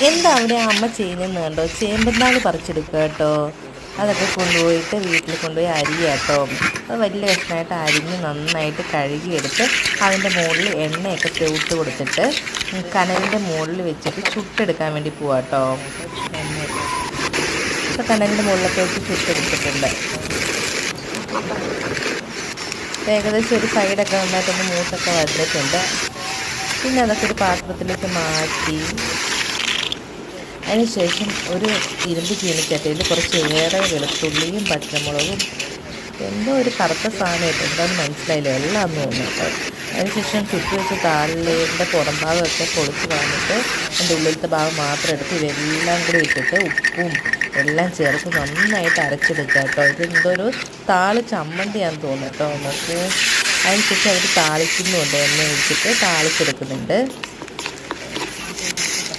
എന്താ അവിടെ അമ്മ ചെയ്യുന്നതെന്ന് കണ്ടോ? ചേമ്പന്നാൾ പറിച്ചെടുക്കുക കേട്ടോ. അതൊക്കെ കൊണ്ടുപോയിട്ട് വീട്ടിൽ കൊണ്ടുപോയി അരിയുക കേട്ടോ. അത് വലിയ കഷ്ണമായിട്ട് അരിഞ്ഞ് നന്നായിട്ട് കഴുകിയെടുത്ത് അതിൻ്റെ മുകളിൽ എണ്ണയൊക്കെ തൂത്ത് കൊടുത്തിട്ട് കനലിൻ്റെ മുകളിൽ വെച്ചിട്ട് ചുട്ടെടുക്കാൻ വേണ്ടി പോവാം കേട്ടോ. ഇപ്പോൾ കനലിൻ്റെ മുകളിലൊക്കെ വെച്ച് ചുട്ടെടുത്തിട്ടുണ്ട്. ഏകദേശം ഒരു സൈഡൊക്കെ നന്നായിട്ടൊന്ന് മൂത്തൊക്കെ വന്നിട്ടുണ്ട്. പിന്നെ അതൊക്കെ ഒരു പാത്രത്തിലേക്ക് മാറ്റി അതിനുശേഷം ഒരു ഇരുമ്പ് ചീനിച്ചട്ടിയിൽ കുറച്ച് ഏറെ വെളുത്തുള്ളിയും പച്ചമുളകും എന്തോ ഒരു കറുത്ത സാധനമായിട്ട് എന്താണെന്ന് മനസ്സിലായില്ല, എല്ലാം തോന്നുന്നു കേട്ടോ. അതിനുശേഷം ചുറ്റി വെച്ച് താളിൻ്റെ പുറം ഭാഗമൊക്കെ പൊളിച്ച് കളഞ്ഞിട്ട് അതിൻ്റെ ഉള്ളിലത്തെ ഭാഗം മാത്രം എടുത്ത് ഇതെല്ലാം കൂടി ഇട്ടിട്ട് ഉപ്പും എല്ലാം ചേർത്ത് നന്നായിട്ട് അരച്ചെടുക്കുക കേട്ടോ. ഇതെന്തോ ഒരു ചമ്മന്തിയാണെന്ന് തോന്നുന്നു കേട്ടോ നമുക്ക്. അതിനുശേഷം അവർ താളിക്കുന്നുണ്ട്, എണ്ണ ഒഴിച്ചിട്ട് താളിച്ചെടുക്കുന്നുണ്ട്.